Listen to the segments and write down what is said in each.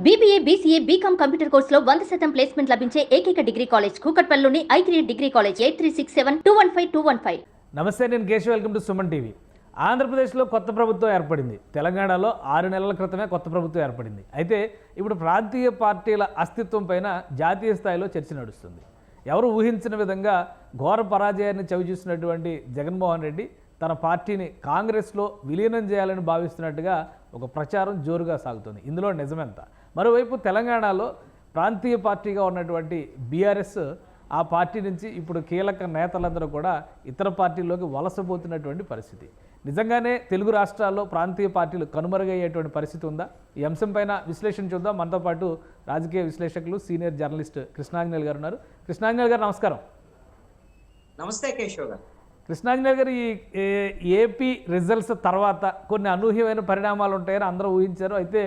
BBA, BCA, BCom computer కోర్సులో 100% placement లభించే ఏకైక డిగ్రీ కాలేజ్ కూకట్పల్లిలోని i3 డిగ్రీ కాలేజ్ 8367215215. నమస్తే, నేను Keshav. Welcome to Suman TV. ఆంధ్రప్రదేశ్లో కొత్త ప్రభుత్వం ఏర్పడింది. తెలంగాణలో 6 నెలల క్రితమే కొత్త ప్రభుత్వం ఏర్పడింది. అయితే ఇప్పుడు ప్రాంతీయ పార్టీల అస్తిత్వం పైన జాతీయ స్థాయిలో చర్చ నడుస్తుంది. ఎవరు ఊహించిన విధంగా ఘోర పరాజయాన్ని చవిచూసినటువంటి జగన్మోహన్ రెడ్డి తన పార్టీని కాంగ్రెస్లో విలీనం చేయాలని భావిస్తున్నట్టుగా ఒక ప్రచారం జోరుగా సాగుతుంది. ఇందులో నిజమెంత? మరోవైపు తెలంగాణలో ప్రాంతీయ పార్టీగా ఉన్నటువంటి బీఆర్ఎస్ ఆ పార్టీ నుంచి ఇప్పుడు కీలక నేతలందరూ కూడా ఇతర పార్టీల్లోకి వలసపోతున్నటువంటి పరిస్థితి. నిజంగానే తెలుగు రాష్ట్రాల్లో ప్రాంతీయ పార్టీలు కనుమరుగయ్యేటువంటి పరిస్థితి ఉందా? ఈ అంశం పైన విశ్లేషణ చూద్దాం. మనతో పాటు రాజకీయ విశ్లేషకులు సీనియర్ జర్నలిస్ట్ కృష్ణాంజనేయులు గారు ఉన్నారు. కృష్ణాంజనేయులు గారు నమస్కారం. నమస్తే కేశవ్ గారు. కృష్ణాంజనేయులు గారు, ఈ ఏపీ రిజల్ట్స్ తర్వాత కొన్ని అనూహ్యమైన పరిణామాలు ఉంటాయని అందరూ ఊహించారు. అయితే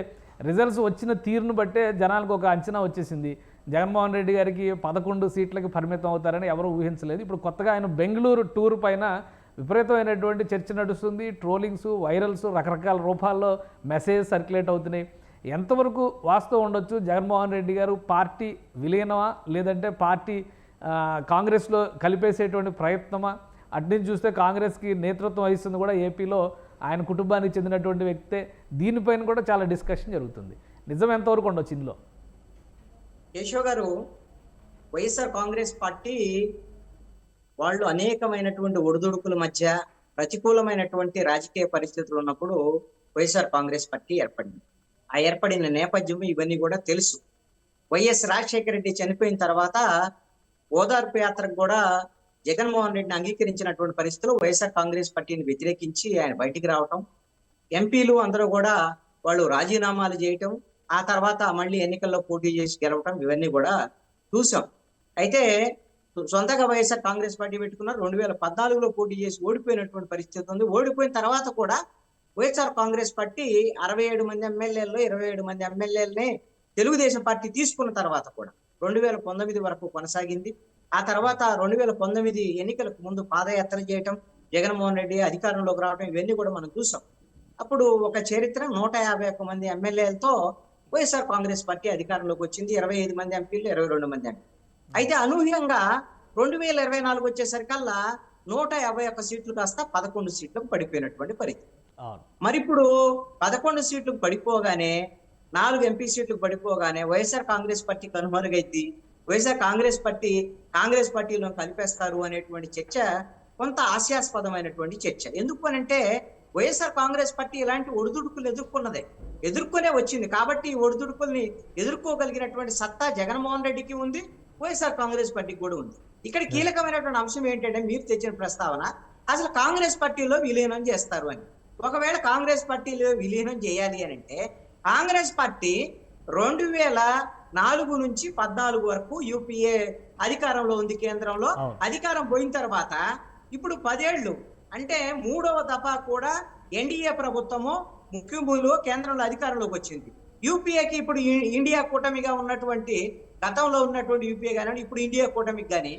రిజల్ట్స్ వచ్చిన తీరును బట్టే జనాలకు ఒక అంచనా వచ్చేసింది. జగన్మోహన్ రెడ్డి గారికి 11 సీట్లకి పరిమితం అవుతారని ఎవరు ఊహించలేదు. ఇప్పుడు కొత్తగా ఆయన బెంగళూరు టూర్ పైన విపరీతమైనటువంటి చర్చ నడుస్తుంది. ట్రోలింగ్స్, వైరల్స్, రకరకాల రూపాల్లో మెసేజ్ సర్క్యులేట్ అవుతున్నాయి. ఎంతవరకు వాస్తవం ఉండొచ్చు? జగన్మోహన్ రెడ్డి గారు పార్టీ విలీనమా, లేదంటే పార్టీ కాంగ్రెస్లో కలిపేసేటువంటి ప్రయత్నమా? అట్నుంచి చూస్తే కాంగ్రెస్కి నేతృత్వం వహిస్తుంది కూడా ఏపీలో ఆయన కుటుంబానికి చెందినటువంటి వ్యక్తే. దీనిపైన కూడా చాలా డిస్కషన్ జరుగుతుంది. నిజం ఎంతవరకు ఉండొచ్చు ఇందులో? కేశవ్ గారు, వైఎస్ఆర్ కాంగ్రెస్ పార్టీ వాళ్ళు అనేకమైనటువంటి ఒడిదుడుకుల మధ్య ప్రతికూలమైనటువంటి రాజకీయ పరిస్థితులు ఉన్నప్పుడు వైఎస్ఆర్ కాంగ్రెస్ పార్టీ ఏర్పడింది. ఆ ఏర్పడిన నేపథ్యం ఇవన్నీ కూడా తెలుసు. వైఎస్ రాజశేఖర రెడ్డి చనిపోయిన తర్వాత ఓదార్పు యాత్రకు కూడా జగన్మోహన్ రెడ్డిని అంగీకరించినటువంటి పరిస్థితులు వైఎస్ఆర్ కాంగ్రెస్ పార్టీని వ్యతిరేకించి ఆయన బయటికి రావటం, ఎంపీలు అందరూ కూడా వాళ్ళు రాజీనామాలు చేయటం, ఆ తర్వాత మళ్ళీ ఎన్నికల్లో పోటీ చేసి గెలవటం, ఇవన్నీ కూడా చూసాం. అయితే సొంతగా వైఎస్ఆర్ కాంగ్రెస్ పార్టీ పెట్టుకున్నారు. 2014లో పోటీ చేసి ఓడిపోయినటువంటి పరిస్థితి ఉంది. ఓడిపోయిన తర్వాత కూడా వైఎస్ఆర్ కాంగ్రెస్ పార్టీ 67 మంది ఎమ్మెల్యేల్లో 27 మంది ఎమ్మెల్యేలని తెలుగుదేశం పార్టీ తీసుకున్న తర్వాత కూడా 2019 వరకు కొనసాగింది. ఆ తర్వాత 2019 ఎన్నికలకు ముందు పాదయాత్ర చేయటం, జగన్మోహన్ రెడ్డి అధికారంలోకి రావడం, ఇవన్నీ కూడా మనం చూసాం. అప్పుడు ఒక చరిత్ర 151 మంది ఎమ్మెల్యేలతో వైఎస్ఆర్ కాంగ్రెస్ పార్టీ అధికారంలోకి వచ్చింది. 25 మంది ఎంపీలు, 22 మంది ఎంపీలు. అయితే అనూహ్యంగా 2024 వచ్చేసరికల్లా 151 సీట్లు కాస్త 11 సీట్లకు పడిపోయినటువంటి పరిస్థితి. మరి ఇప్పుడు 11 సీట్లకు పడిపోగానే, 4 ఎంపీ సీట్లకు పడిపోగానే వైఎస్ఆర్ కాంగ్రెస్ పార్టీ కనుమరుగైంది. వైఎస్ఆర్ కాంగ్రెస్ పార్టీలో కలిపేస్తారు అనేటువంటి చర్చ కొంత హాస్యాస్పదమైనటువంటి చర్చ. ఎందుకు అనంటే వైఎస్ఆర్ కాంగ్రెస్ పార్టీ ఇలాంటి ఒడిదుడుకులు ఎదుర్కొనే వచ్చింది. కాబట్టి ఈ ఒడిదుడుకుల్ని ఎదుర్కోగలిగినటువంటి సత్తా జగన్మోహన్ రెడ్డికి ఉంది, వైఎస్ఆర్ కాంగ్రెస్ పార్టీకి కూడా ఉంది. ఇక్కడ కీలకమైనటువంటి అంశం ఏంటంటే, మీరు తెచ్చిన ప్రస్తావన అసలు కాంగ్రెస్ పార్టీలో విలీనం చేస్తారు అని. ఒకవేళ కాంగ్రెస్ పార్టీలో విలీనం చేయాలి అని అంటే, కాంగ్రెస్ పార్టీ 2004 నుంచి 14 వరకు యూపీఏ అధికారంలో ఉంది. కేంద్రంలో అధికారం పోయిన తర్వాత ఇప్పుడు 10 ఏళ్ళు అంటే 3వ దఫా కూడా ఎన్డీఏ ప్రభుత్వము ముఖ్యమంత్రిలో కేంద్రంలో అధికారంలోకి వచ్చింది. యూపీఏకి ఇప్పుడు ఇండియా కూటమిగా ఉన్నటువంటి, గతంలో ఉన్నటువంటి యూపీఏ కానీ ఇప్పుడు ఇండియా కూటమికి కానీ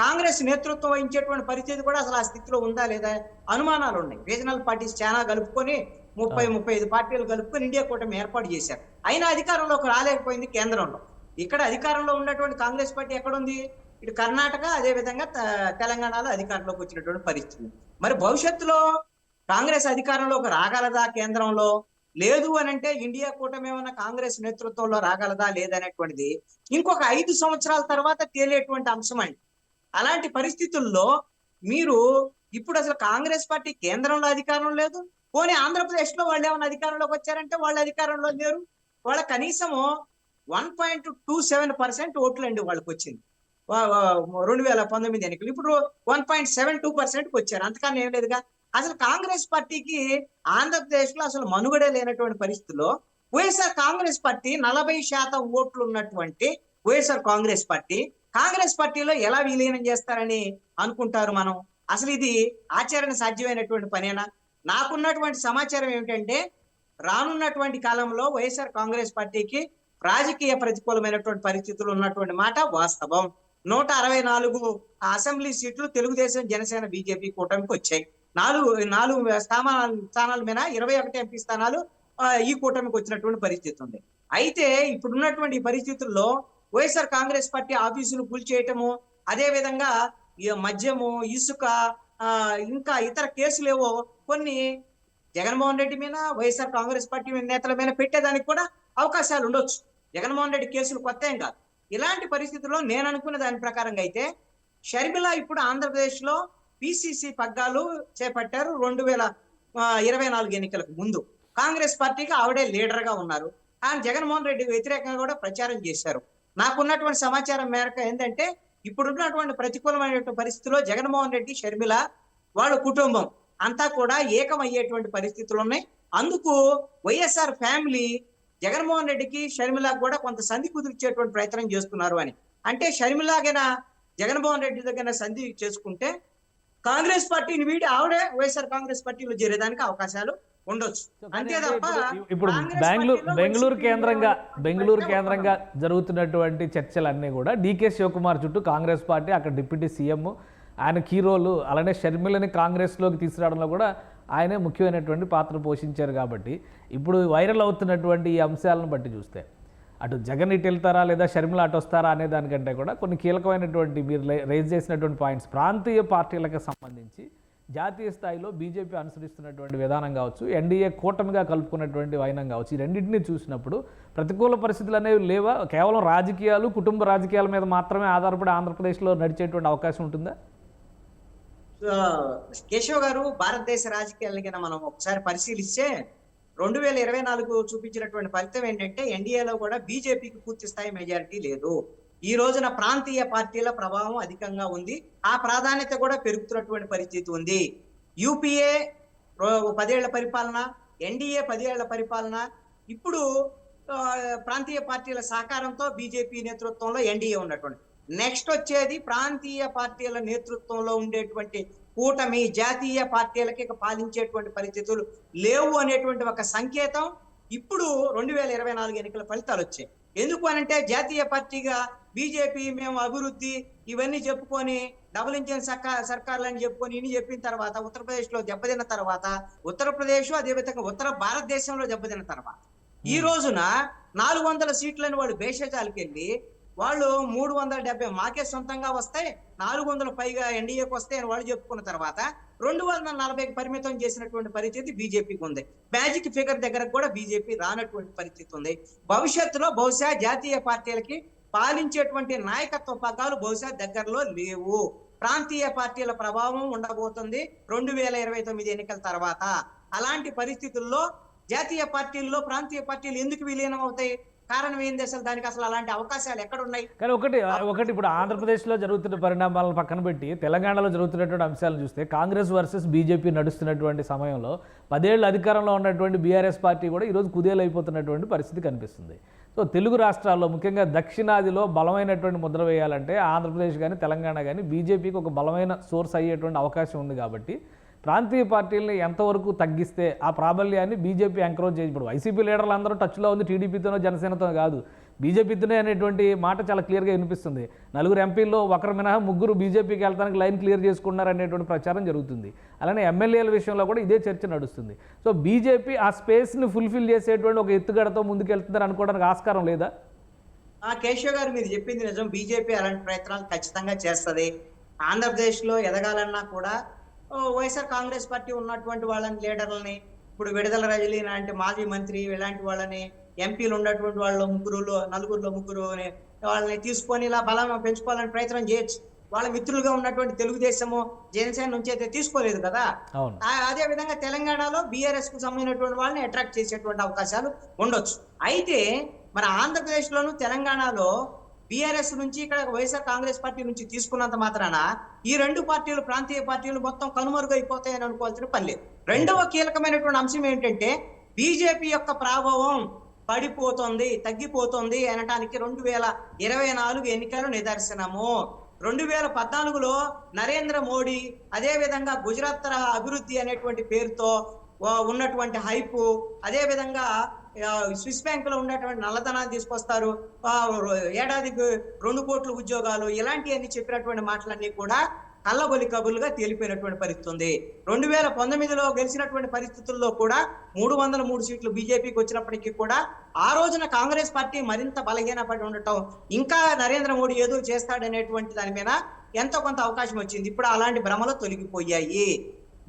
కాంగ్రెస్ నేతృత్వం వహించేటువంటి పరిస్థితి కూడా అసలు ఆ స్థితిలో ఉందా లేదా అనుమానాలు ఉన్నాయి. రీజనల్ పార్టీస్ చాలా కలుపుకొని 30-35 పార్టీలు కలుపుకొని ఇండియా కూటమి ఏర్పాటు చేశారు. అయినా అధికారంలోకి రాలేకపోయింది కేంద్రంలో. ఇక్కడ అధికారంలో ఉన్నటువంటి కాంగ్రెస్ పార్టీ ఎక్కడుంది? ఇటు కర్ణాటక, అదే విధంగా తెలంగాణలో అధికారంలోకి వచ్చినటువంటి పరిస్థితి. మరి భవిష్యత్తులో కాంగ్రెస్ అధికారంలోకి రాగలదా కేంద్రంలో? లేదు అని అంటే ఇండియా కూటమి ఏమన్నా కాంగ్రెస్ నేతృత్వంలో రాగలదా లేదనేటువంటిది ఇంకొక 5 సంవత్సరాల తర్వాత తేలేటువంటి అంశం అండి. అలాంటి పరిస్థితుల్లో మీరు ఇప్పుడు అసలు కాంగ్రెస్ పార్టీ కేంద్రంలో అధికారం లేదు, పోనీ ఆంధ్రప్రదేశ్ లో వాళ్ళు ఏమైనా అధికారంలోకి వచ్చారంటే వాళ్ళు అధికారంలో లేరు. వాళ్ళ కనీసము 1.27% ఓట్లు అండి వాళ్ళకి వచ్చింది 2019 ఎన్నికలు. ఇప్పుడు 1.72%కి వచ్చారు. అంతకన్నా ఏం లేదుగా. అసలు కాంగ్రెస్ పార్టీకి ఆంధ్రప్రదేశ్ లో అసలు మనుగడే లేనటువంటి పరిస్థితుల్లో వైఎస్ఆర్ కాంగ్రెస్ పార్టీ 40% ఓట్లు ఉన్నటువంటి వైఎస్ఆర్ కాంగ్రెస్ పార్టీలో ఎలా విలీనం చేస్తారని అనుకుంటారు మనం? అసలు ఇది ఆచరణ సాధ్యమైనటువంటి పనేనా? నాకున్నటువంటి సమాచారం ఏమిటంటే, రానున్నటువంటి కాలంలో వైఎస్ఆర్ కాంగ్రెస్ పార్టీకి రాజకీయ ప్రతికూలమైనటువంటి పరిస్థితులు ఉన్నటువంటి మాట వాస్తవం. 164 అసెంబ్లీ సీట్లు తెలుగుదేశం, జనసేన, బీజేపీ కూటమికి వచ్చాయి. 4 స్థానాల మీద 21 ఎంపీ స్థానాలు ఈ కూటమికి వచ్చినటువంటి పరిస్థితి ఉంది. అయితే ఇప్పుడున్నటువంటి పరిస్థితుల్లో వైఎస్ఆర్ కాంగ్రెస్ పార్టీ ఆఫీసును కూల్చేయటము, అదే విధంగా ఈ మద్యము, ఇసుక, ఇంకా ఇతర కేసులేవో కొన్ని జగన్మోహన్ రెడ్డి మీద, వైఎస్ఆర్ కాంగ్రెస్ పార్టీ నేతల మీద పెట్టేదానికి కూడా అవకాశాలు ఉండొచ్చు. జగన్మోహన్ రెడ్డి కేసులు కొత్త ఏం కాదు. ఇలాంటి పరిస్థితుల్లో నేను అనుకున్న దాని ప్రకారంగా అయితే షర్మిల ఇప్పుడు ఆంధ్రప్రదేశ్ లో పిసిసి పగ్గాలు చేపట్టారు 2024 ఎన్నికలకు ముందు. కాంగ్రెస్ పార్టీకి ఆవిడే లీడర్ గా ఉన్నారు. ఆయన జగన్మోహన్ రెడ్డి వ్యతిరేకంగా కూడా ప్రచారం చేశారు. నాకున్నటువంటి సమాచారం మేరకు ఏంటంటే ఇప్పుడున్నటువంటి ప్రతికూలమైనటువంటి పరిస్థితుల్లో జగన్మోహన్ రెడ్డి, షర్మిల, వాళ్ళ కుటుంబం అంతా కూడా ఏకమయ్యేటువంటి పరిస్థితులు ఉన్నాయి. అందుకు వైఎస్ఆర్ ఫ్యామిలీ జగన్మోహన్ రెడ్డికి, షర్మిలకు కూడా కొంత సంధి కుదిర్చేటువంటి ప్రయత్నం చేస్తున్నారు అని. అంటే షర్మిలాగైనా జగన్మోహన్ రెడ్డి దగ్గర సంధి చేసుకుంటే కాంగ్రెస్ పార్టీని వీడి ఆవిడే వైఎస్ఆర్ కాంగ్రెస్ పార్టీలో చేరేదానికి అవకాశాలు ఉండొచ్చు. అంతే తప్ప ఇప్పుడు బెంగళూరు కేంద్రంగా జరుగుతున్నటువంటి చర్చలన్నీ కూడా డీకే శివకుమార్ చుట్టూ కాంగ్రెస్ పార్టీ, అక్కడ డిప్యూటీ సీఎం ఆయన కీ రోలు, అలానే షర్మిలని కాంగ్రెస్లోకి తీసుకురావడంలో కూడా ఆయనే ముఖ్యమైనటువంటి పాత్ర పోషించారు. కాబట్టి ఇప్పుడు వైరల్ అవుతున్నటువంటి ఈ అంశాలను బట్టి చూస్తే అటు జగన్ ఇటు వెళ్తారా లేదా షర్మిల అటు వస్తారా అనే దానికంటే కూడా కొన్ని కీలకమైనటువంటి మీరు రైజ్ చేసినటువంటి పాయింట్స్ ప్రాంతీయ పార్టీలకు సంబంధించి జాతీయ స్థాయిలో బీజేపీ అనుసరిస్తున్నటువంటి విధానం కావచ్చు, ఎన్డీఏ కూటమిగా కలుపుకున్నటువంటి వైనం కావచ్చు, ఈ రెండింటినీ చూసినప్పుడు ప్రతికూల పరిస్థితులు అనేవి లేవా? కేవలం రాజకీయాలు, కుటుంబ రాజకీయాల మీద మాత్రమే ఆధారపడి ఆంధ్రప్రదేశ్లో నడిచేటువంటి అవకాశం ఉంటుందా? కేశవ్ గారు, భారతదేశ రాజకీయాలని కన్నా మనం ఒకసారి పరిశీలిస్తే 2024 చూపించినటువంటి ఫలితం ఏంటంటే ఎన్డీఏలో కూడా బీజేపీకి పూర్తి స్థాయి మెజారిటీ లేదు. ఈ రోజున ప్రాంతీయ పార్టీల ప్రభావం అధికంగా ఉంది. ఆ ప్రాధాన్యత కూడా పెరుగుతున్నటువంటి పరిస్థితి ఉంది. యూపీఏ 10 ఏళ్ల పరిపాలన, ఎన్డీఏ 10 ఏళ్ల పరిపాలన, ఇప్పుడు ప్రాంతీయ పార్టీల సహకారంతో బీజేపీ నేతృత్వంలో ఎన్డీఏ ఉన్నటువంటి నెక్స్ట్ వచ్చేది ప్రాంతీయ పార్టీల నేతృత్వంలో ఉండేటువంటి కూటమి. జాతీయ పార్టీలకి పాలించేటువంటి పరిస్థితులు లేవు అనేటువంటి ఒక సంకేతం ఇప్పుడు 2024 ఎన్నికల ఫలితాలు వచ్చాయి. ఎందుకు అనంటే జాతీయ పార్టీగా బీజేపీ మేము అభివృద్ధి ఇవన్నీ చెప్పుకొని డబుల్ ఇంజిన్ సర్కార్లు అని చెప్పుకొని ఇన్ని చెప్పిన తర్వాత ఉత్తరప్రదేశ్ లో దెబ్బతిన్న తర్వాత, ఉత్తరప్రదేశ్ అదేవిధంగా ఉత్తర భారతదేశంలో దెబ్బతిన్న తర్వాత ఈ రోజున 400 సీట్లను వాళ్ళు బేషజాలకు వెళ్ళి వాళ్ళు 370 మాకే సొంతంగా వస్తాయి, 400 పైగా ఎన్డీఏకి వస్తాయి అని వాళ్ళు చెప్పుకున్న తర్వాత 240కి పరిమితం చేసినటువంటి పరిస్థితి బీజేపీకి ఉంది. మ్యాజిక్ ఫిగర్ దగ్గర కూడా బీజేపీ రానటువంటి పరిస్థితి ఉంది. భవిష్యత్తులో బహుశా జాతీయ పార్టీలకి పాలించేటువంటి నాయకత్వ పగ్గాలు బహుశా దగ్గరలో లేవు. ప్రాంతీయ పార్టీల ప్రభావం ఉండబోతుంది 2029 ఎన్నికల తర్వాత. అలాంటి పరిస్థితుల్లో జాతీయ పార్టీల్లో ప్రాంతీయ పార్టీలు ఎందుకు విలీనం అవుతాయి? కారణం ఏంది? అసలు దానికి అసలు అలాంటి అవకాశాలు ఎక్కడ ఉన్నాయి? కానీ ఒకటి ఇప్పుడు ఆంధ్రప్రదేశ్లో జరుగుతున్న పరిణామాలను పక్కన పెట్టి తెలంగాణలో జరుగుతున్నటువంటి అంశాలను చూస్తే కాంగ్రెస్ వర్సెస్ బీజేపీ నడుస్తున్నటువంటి సమయంలో 10 ఏళ్ళు అధికారంలో ఉన్నటువంటి బీఆర్ఎస్ పార్టీ కూడా ఈరోజు కుదేలైపోతున్నటువంటి పరిస్థితి కనిపిస్తుంది. సో తెలుగు రాష్ట్రాల్లో ముఖ్యంగా దక్షిణాదిలో బలమైనటువంటి ముద్ర వేయాలంటే ఆంధ్రప్రదేశ్ కానీ తెలంగాణ కానీ బీజేపీకి ఒక బలమైన సోర్స్ అయ్యేటువంటి అవకాశం ఉంది. కాబట్టి ప్రాంతీయ పార్టీలని ఎంతవరకు తగ్గిస్తే ఆ ప్రాబల్యాన్ని బీజేపీ ఎంకరేజ్ చేసి, ఇప్పుడు వైసీపీ లీడర్లు అందరూ టచ్లో ఉంది టీడీపీతోనో జనసేనతో కాదు, బీజేపీతోనే అనేటువంటి మాట చాలా క్లియర్గా వినిపిస్తుంది. 4 ఎంపీల్లో ఒకరు మినహా 3 బీజేపీకి వెళ్తానికి లైన్ క్లియర్ చేసుకున్నారు అనేటువంటి ప్రచారం జరుగుతుంది. అలానే ఎమ్మెల్యేల విషయంలో కూడా ఇదే చర్చ నడుస్తుంది. సో బీజేపీ ఆ స్పేస్ని ఫుల్ఫిల్ చేసేటువంటి ఒక ఎత్తుగడతో ముందుకెళ్తుందని అనుకోవడానికి ఆస్కారం లేదా? కేశవ్ గారు, మీరు చెప్పింది నిజం. బీజేపీ అలాంటి ప్రయత్నాలు ఖచ్చితంగా చేస్తుంది. ఆంధ్రప్రదేశ్లో ఎదగాలన్నా కూడా వైఎస్ఆర్ కాంగ్రెస్ పార్టీ ఉన్నటువంటి వాళ్ళని, లీడర్లని, ఇప్పుడు విడుదల రజనీ లాంటి మాజీ మంత్రి ఇలాంటి వాళ్ళని, ఎంపీలు ఉన్నటువంటి వాళ్ళు 4 వాళ్ళని తీసుకొని ఇలా బలం పెంచుకోవాలని ప్రయత్నం చేయొచ్చు. వాళ్ళ మిత్రులుగా ఉన్నటువంటి తెలుగుదేశము, జనసేన నుంచి అయితే తీసుకోలేదు కదా. అదే విధంగా తెలంగాణలో బీఆర్ఎస్ కు సంబంధించినటువంటి వాళ్ళని అట్రాక్ట్ చేసేటువంటి అవకాశాలు ఉండొచ్చు. అయితే మన ఆంధ్రప్రదేశ్ లోను తెలంగాణలో బీఆర్ఎస్ నుంచి ఇక్కడ వైఎస్ఆర్ కాంగ్రెస్ పార్టీ నుంచి తీసుకున్నంత మాత్రాన ఈ 2 పార్టీలు, ప్రాంతీయ పార్టీలు మొత్తం కనుమరుగైపోతాయని అనుకోవాల్సిన పని లేదు. రెండవ కీలకమైనటువంటి అంశం ఏంటంటే బీజేపీ యొక్క ప్రభావం పడిపోతుంది, తగ్గిపోతుంది అనటానికి 2024 ఎన్నికలు నిదర్శనము. 2014లో నరేంద్ర మోడీ అదే విధంగా గుజరాత్ తరహా అభివృద్ధి అనేటువంటి పేరుతో ఉన్నటువంటి హైపు, అదే విధంగా స్విస్ బ్యాంక్ లో ఉన్నటువంటి నల్లధనాన్ని తీసుకొస్తారు, ఏడాదికి 2 కోట్ల ఉద్యోగాలు, ఇలాంటివన్నీ చెప్పినటువంటి మాటలన్నీ కూడా కళ్ళబొలి కబుర్లుగా తేలిపోయినటువంటి పరిస్థితి ఉంది. 2019లో గెలిచినటువంటి పరిస్థితుల్లో కూడా 303 సీట్లు బీజేపీకి వచ్చినప్పటికీ కూడా ఆ రోజున కాంగ్రెస్ పార్టీ మరింత బలహీనపడి ఉండటం, ఇంకా నరేంద్ర మోడీ ఏదో చేస్తాడనేటువంటి దాని మీద ఎంతో కొంత అవకాశం వచ్చింది. ఇప్పుడు అలాంటి భ్రమలు తొలగిపోయాయి.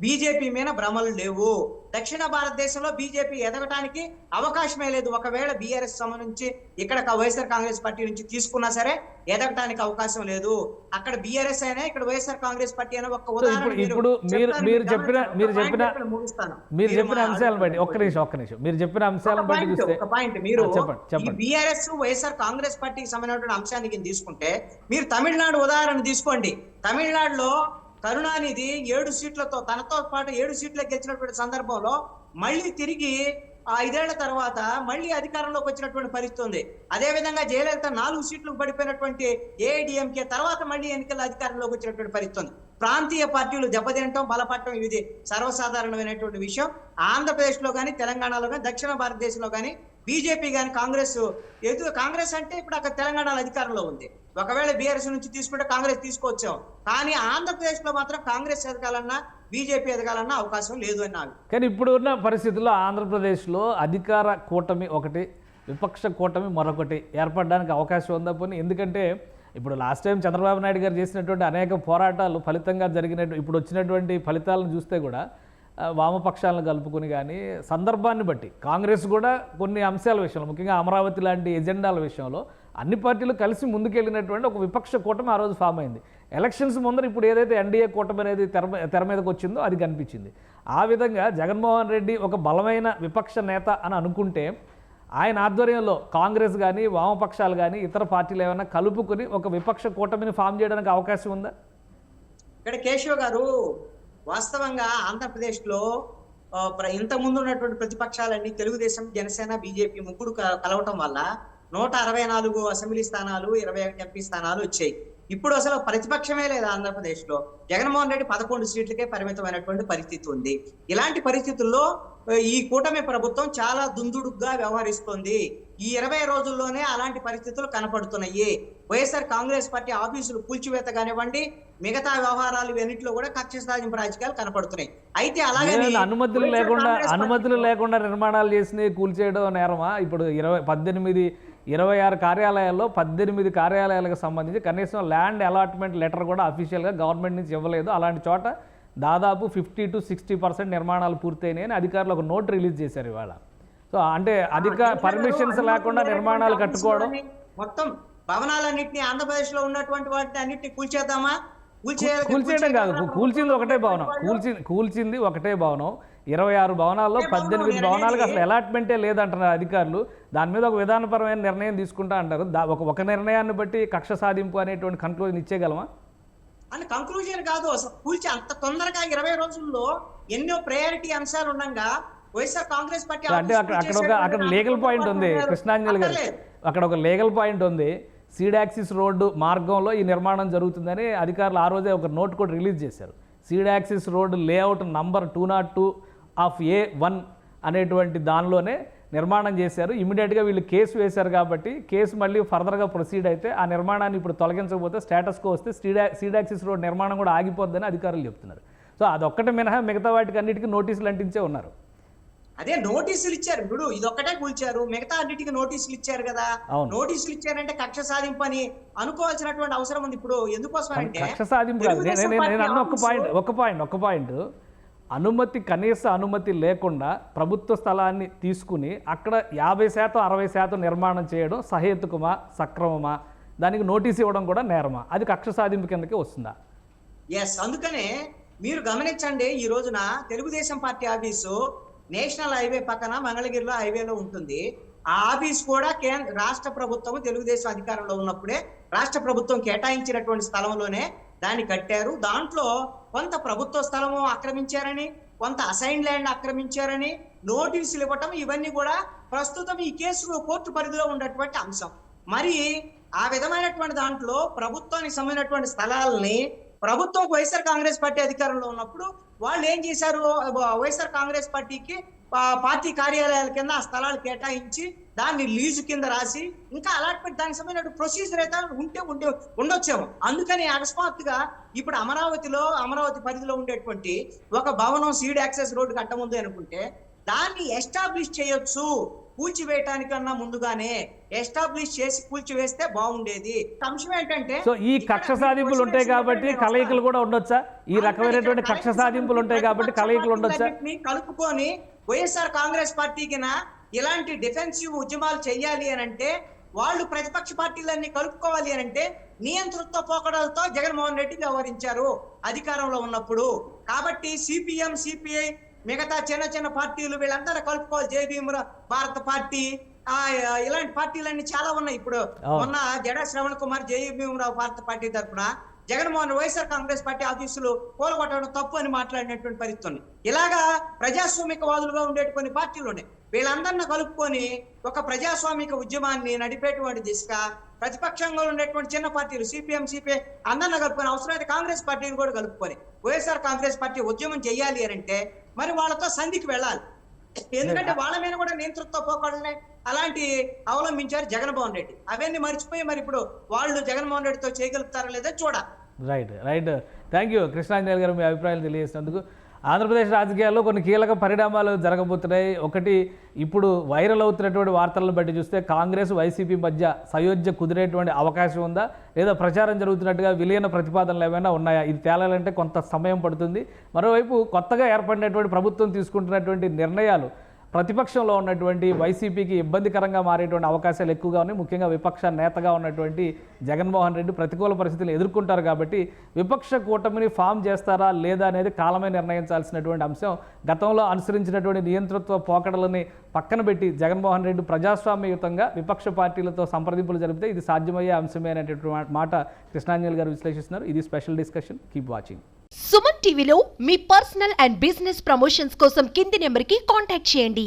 బీజేపీ మీద భ్రమలు లేవు. దక్షిణ భారతదేశంలో బీజేపీ ఎదగటానికి అవకాశమే లేదు. ఒకవేళ బీఆర్ఎస్ సంబంధించి ఇక్కడ వైఎస్ఆర్ కాంగ్రెస్ పార్టీ నుంచి తీసుకున్నా సరే ఎదగటానికి అవకాశం లేదు. అక్కడ బీఆర్ఎస్ అయినా ఇక్కడ వైఎస్ఆర్ కాంగ్రెస్ పార్టీ అయినా ఒక ఉదాహరణ ఇప్పుడు మీరు చెప్పిన అంశాలను బట్టి ఒక్క నిమిషం మీరు చెప్పిన అంశాలను బట్టి చూస్తే ఒక పాయింట్ మీరు చెప్పండి. బీఆర్ఎస్ వైఎస్ఆర్ కాంగ్రెస్ పార్టీకి సంబంధించిన అంశానికి తీసుకుంటే మీరు తమిళనాడు ఉదాహరణ తీసుకోండి. తమిళనాడులో కరుణానిధి 7 సీట్లతో తనతో పాటు 7 సీట్లకు గెలిచినటువంటి సందర్భంలో మళ్ళీ తిరిగి 5 ఏళ్ల తర్వాత మళ్ళీ అధికారంలోకి వచ్చినటువంటి పరిస్థితి ఉంది. అదే విధంగా జయలలిత 4 సీట్లకు పడిపోయినటువంటి ఏఐడిఎంకే తర్వాత మళ్ళీ ఎన్నికల అధికారంలోకి వచ్చినటువంటి పరిస్థితి ఉంది. ప్రాంతీయ పార్టీలు దెబ్బతినటం, బలపడటం ఇది సర్వసాధారణమైనటువంటి విషయం. ఆంధ్రప్రదేశ్ లో కానీ, తెలంగాణలో కానీ, దక్షిణ భారతదేశంలో కానీ బీజేపీ కానీ కాంగ్రెస్ అంటే ఇప్పుడు అక్కడ తెలంగాణలో అధికారంలో ఉంది. ఒకవేళ బీఆర్ఎస్ నుంచి తీసుకుంటే కాంగ్రెస్ తీసుకొచ్చాం, కానీ ఆంధ్రప్రదేశ్ లో మాత్రం కాంగ్రెస్ ఎదగాలన్నా బీజేపీ ఎదగాలన్నా అవకాశం లేదు అని నాకు. కానీ ఇప్పుడు ఉన్న పరిస్థితుల్లో ఆంధ్రప్రదేశ్లో అధికార కూటమి ఒకటి, విపక్ష కూటమి మరొకటి ఏర్పడడానికి అవకాశం ఉందా పోనీ? ఎందుకంటే ఇప్పుడు లాస్ట్ టైం చంద్రబాబు నాయుడు గారు చేసినటువంటి అనేక పోరాటాలు ఫలితంగా జరిగినట్టు ఇప్పుడు వచ్చినటువంటి ఫలితాలను చూస్తే కూడా వామపక్షాలను కలుపుకొని కానీ సందర్భాన్ని బట్టి కాంగ్రెస్ కూడా కొన్ని అంశాల విషయంలో, ముఖ్యంగా అమరావతి లాంటి ఎజెండాల విషయంలో అన్ని పార్టీలు కలిసి ముందుకెళ్ళినటువంటి ఒక విపక్ష కూటమి ఆ రోజు ఫామ్ అయింది. ఎలక్షన్స్ ముందర ఇప్పుడు ఏదైతే ఎన్డీఏ కూటమి అనేది తెర మీదకి వచ్చిందో అది కనిపించింది. ఆ విధంగా జగన్మోహన్ రెడ్డి ఒక బలమైన విపక్ష నేత అని అనుకుంటే ఆయన ఆధ్వర్యంలో కాంగ్రెస్ కానీ, వామపక్షాలు కానీ, ఇతర పార్టీలు ఏమైనా కలుపుకొని ఒక విపక్ష కూటమిని ఫామ్ చేయడానికి అవకాశం ఉందా? ఇక్కడ కేశవ్ గారు, వాస్తవంగా ఆంధ్రప్రదేశ్ లో ఇంత ముందు ఉన్నటువంటి ప్రతిపక్షాలన్నీ తెలుగుదేశం, జనసేన, బీజేపీ ముగ్గురు కలవటం వల్ల 164 అసెంబ్లీ స్థానాలు, 21 ఎంపీ స్థానాలు వచ్చాయి. ఇప్పుడు అసలు ప్రతిపక్షమే లేదు ఆంధ్రప్రదేశ్ లో. జగన్మోహన్ రెడ్డి 11 సీట్లకే పరిమితమైనటువంటి పరిస్థితి ఉంది. ఇలాంటి పరిస్థితుల్లో ఈ కూటమి ప్రభుత్వం చాలా దుందుడుగ్గా వ్యవహరిస్తుంది. ఈ 20 రోజుల్లోనే అలాంటి పరిస్థితులు కనపడుతున్నాయి. వైఎస్ఆర్ కాంగ్రెస్ పార్టీ ఆఫీసులు కూల్చివేత కానివ్వండి, మిగతా వ్యవహారాలు ఇవన్నింటిలో కూడా కక్ష సాధింపు రాజకీయాలు కనపడుతున్నాయి. అయితే అలాగే అనుమతులు లేకుండా నిర్మాణాలు చేసి కూల్చేయడం నేరమా? ఇప్పుడు 26 కార్యాలయాల్లో 18 కార్యాలయాలకు సంబంధించి కనీసం ల్యాండ్ అలాట్మెంట్ లెటర్ కూడా అఫీషియల్గా గవర్నమెంట్ నుంచి ఇవ్వలేదు. అలాంటి చోట దాదాపు 50 to 60% నిర్మాణాలు పూర్తయినాయని అధికారులు ఒక నోట్ రిలీజ్ చేశారు ఇవాళ. సో అంటే పర్మిషన్స్ లేకుండా నిర్మాణాలు కట్టుకోవడం, మొత్తం భవనాలన్నింటినీ ఆంధ్రప్రదేశ్ లో ఉన్నటువంటి వాటిని అన్నింటినీ కూల్చేద్దామా? కూల్చేయడం కాదు, కూల్చింది ఒకటే భవనం, కూల్చింది ఒకటే భవనం. 26 భవనాల్లో 18 భవనాలకు అసలు అలాట్మెంటే లేదంటున్నారు అధికారులు. దాని మీద ఒక విధానపరమైన నిర్ణయం తీసుకుంటా అంటారు. ఒక నిర్ణయాన్ని బట్టి కక్ష సాధింపు అనేటువంటి కన్క్లూజన్ ఇచ్చేయగలమా? అని కంక్లూజన్ కాదు, అసలు కూల్చి అంత తొందరగా 20 రోజుల్లో ఎన్నో ప్రయారిటీ అంశాలు ఉండగా వైఎస్ఆర్ కాంగ్రెస్ పార్టీ అంటే అక్కడ లీగల్ పాయింట్ ఉంది కృష్ణాంజలి గారు, అక్కడ ఒక లీగల్ పాయింట్ ఉంది. సీడాక్సిస్ రోడ్డు మార్గంలో ఈ నిర్మాణం జరుగుతుందని అధికారులు ఆ రోజే ఒక నోట్ కూడా రిలీజ్ చేశారు. సీడాక్సిస్ రోడ్డు లేఅవుట్ నంబర్ 202/A1 అనేటువంటి దానిలోనే నిర్మాణం చేశారు. ఇమీడియట్గా వీళ్ళు కేసు వేశారు కాబట్టి కేసు మళ్ళీ ఫర్దర్గా ప్రొసీడ్ అయితే ఆ నిర్మాణాన్ని ఇప్పుడు తొలగించకపోతే స్టేటస్ కో వస్తే సీడాక్సిస్ రోడ్ నిర్మాణం కూడా ఆగిపోద్దని అధికారులు చెప్తున్నారు. సో అదొక్కటే మినహా మిగతా వాటికి అన్నిటికీ నోటీసులు అంటించే ఉన్నారు. అదే నోటీసులు ఇచ్చారు. ఇప్పుడు ఇదొక్కటే కూల్చారు, మిగతా అన్నిటికీ నోటీసులు ఇచ్చారు కదా. నోటీసులు ఇచ్చారంటే కక్ష సాధింపు అని అనుకోవాల్సినటువంటి అవసరం ఉంది. ఇప్పుడు ఎందుకోసం అంటే కక్ష సాధింపు కాదు. నేను అన్న ఒక పాయింట్ కనీస అనుమతి లేకుండా ప్రభుత్వ స్థలాన్ని తీసుకుని అక్కడ 50% 60% నిర్మాణం చేయడం సహేతుకమా, సక్రమమా? దానికి నోటీస్ ఇవ్వడం కూడా నేరమా? అది కక్ష సాధింపు కిందకే వస్తుందా? ఎస్, అందుకనే మీరు గమనించండి, ఈ రోజున Telugu Desam party office national highway పక్కన మంగళగిరిలో హైవేలో ఉంటుంది. ఆ ఆఫీస్ కూడా రాష్ట్ర ప్రభుత్వం తెలుగుదేశం అధికారంలో ఉన్నప్పుడే రాష్ట్ర ప్రభుత్వం కేటాయించినటువంటి స్థలంలోనే దాన్ని కట్టారు. దాంట్లో కొంత ప్రభుత్వ స్థలము ఆక్రమించారని, కొంత అసైన్ ల్యాండ్ ఆక్రమించారని నోటీసులు ఇవ్వటం, ఇవన్నీ కూడా ప్రస్తుతం ఈ కేసు కోర్టు పరిధిలో ఉన్నటువంటి అంశం. మరి ఆ విధమైనటువంటి దాంట్లో ప్రభుత్వానికి సంబంధించినటువంటి స్థలాలని ప్రభుత్వం వైఎస్ఆర్ కాంగ్రెస్ పార్టీ అధికారంలో ఉన్నప్పుడు వాళ్ళు ఏం చేశారు, వైఎస్ఆర్ కాంగ్రెస్ పార్టీకి పార్టీ కార్యాలయాల కింద ఆ స్థలాలు కేటాయించి దాన్ని లీజు కింద రాసి ఇంకా అలాట్మెంట్ దానికి సంబంధించిన ప్రొసీజర్ అయితే ఉండొచ్చేమో. అందుకని అకస్మాత్తుగా ఇప్పుడు అమరావతి పరిధిలో ఉండేటువంటి ఒక భవనం సీడ్ యాక్సెస్ రోడ్డు కట్టముందు అనుకుంటే దాన్ని ఎస్టాబ్లిష్ చేయొచ్చు, కూల్చివేయటానికన్నా ముందుగానే ఎస్టాబ్లిష్ చేసి కూల్చివేస్తే బాగుండేది. అంశం ఏంటంటే సో ఈ కక్ష సాధింపులు ఉంటాయి కాబట్టి కలయికలు కూడా ఉండొచ్చా? ఈ రకమైనటువంటి కక్ష సాధింపులు ఉంటాయి కాబట్టి కలయికలు ఉండొచ్చా? కలుపుకొని వైఎస్ఆర్ కాంగ్రెస్ పార్టీకి ఇలాంటి డిఫెన్సివ్ ఉద్యమాలు చేయాలి అని అంటే, వాళ్ళు ప్రతిపక్ష పార్టీలన్నీ కలుపుకోవాలి అని అంటే నియంతృత్వ పోకడలతో జగన్మోహన్ రెడ్డి వ్యవహరించారు అధికారంలో ఉన్నప్పుడు. కాబట్టి సిపిఎం, సిపిఐ, మిగతా చిన్న పార్టీలు వీళ్ళందరూ కలుపుకోవాలి. జేబీఎం భారత పార్టీ, ఇలాంటి పార్టీలన్నీ చాలా ఉన్నాయి. ఇప్పుడు మొన్న జడా శ్రవణ్ కుమార్ జేబీఎం భారత పార్టీ తరఫున జగన్మోహన్ వైఎస్ఆర్ కాంగ్రెస్ పార్టీ ఆఫీసులు కూలగొట్టడం తప్పు అని మాట్లాడినటువంటి పరిస్థితి ఉంది. ఇలాగా ప్రజాస్వామికవాదులుగా ఉండేటువంటి పార్టీలు ఉన్నాయి. వీళ్ళందరినీ కలుపుకొని ఒక ప్రజాస్వామిక ఉద్యమాన్ని నడిపేటువంటి దిశగా ప్రతిపక్షంగా ఉండేటువంటి చిన్న పార్టీలు సిపిఎం, సిపిఐ అందరిని కలుపుకొని, అవసరమైతే కాంగ్రెస్ పార్టీని కూడా కలుపుకొని వైఎస్ఆర్ కాంగ్రెస్ పార్టీ ఉద్యమం చేయాలి అని అంటే మరి వాళ్ళతో సంధికి వెళ్ళాలి. ఎందుకంటే వాళ్ళ మీద కూడా నియంతృత్వ పోకడలే అలాంటి అవలంబించారు జగన్మోహన్ రెడ్డి. అవన్నీ మర్చిపోయి మరి ఇప్పుడు వాళ్ళు జగన్మోహన్ రెడ్డితో చేయగలుగుతారా లేదా చూడాలి. రైట్. థ్యాంక్ యూ కృష్ణాంజలి గారు, మీ అభిప్రాయాలు తెలియజేసినందుకు. ఆంధ్రప్రదేశ్ రాజకీయాల్లో కొన్ని కీలక పరిణామాలు జరగబోతున్నాయి. ఒకటి, ఇప్పుడు వైరల్ అవుతున్నటువంటి వార్తలను బట్టి చూస్తే కాంగ్రెస్, వైసీపీ మధ్య సయోధ్య కుదిరేటువంటి అవకాశం ఉందా, లేదా ప్రచారం జరుగుతున్నట్టుగా విలీన ప్రతిపాదనలు ఏమైనా ఉన్నాయా? ఇది తేలాలంటే కొంత సమయం పడుతుంది. మరోవైపు కొత్తగా ఏర్పడినటువంటి ప్రభుత్వం తీసుకుంటున్నటువంటి నిర్ణయాలు ప్రతిపక్షంలో ఉన్నటువంటి వైసీపీకి ఇబ్బందికరంగా మారేటువంటి అవకాశాలు ఎక్కువగా ఉన్నాయి. ముఖ్యంగా విపక్ష నేతగా ఉన్నటువంటి జగన్మోహన్ రెడ్డి ప్రతికూల పరిస్థితులు ఎదుర్కొంటారు కాబట్టి విపక్ష కూటమిని ఫామ్ చేస్తారా లేదా అనేది కాలమే నిర్ణయించాల్సినటువంటి అంశం. గతంలో అనుసరించినటువంటి నియంతృత్వ పోకడలని పక్కన పెట్టి జగన్మోహన్ రెడ్డి ప్రజాస్వామ్యయుతంగా విపక్ష పార్టీలతో సంప్రదింపులు జరిపితే ఇది సాధ్యమయ్యే అంశమే అనేటువంటి మాట కృష్ణాంజలి గారు విశ్లేషిస్తున్నారు. ఇది special discussion. Keep watching. Suman టీవీలో మీ పర్సనల్ అండ్ బిజినెస్ ప్రమోషన్స్ కోసం కింది నెంబర్కి కాంటాక్ట్ చేయండి.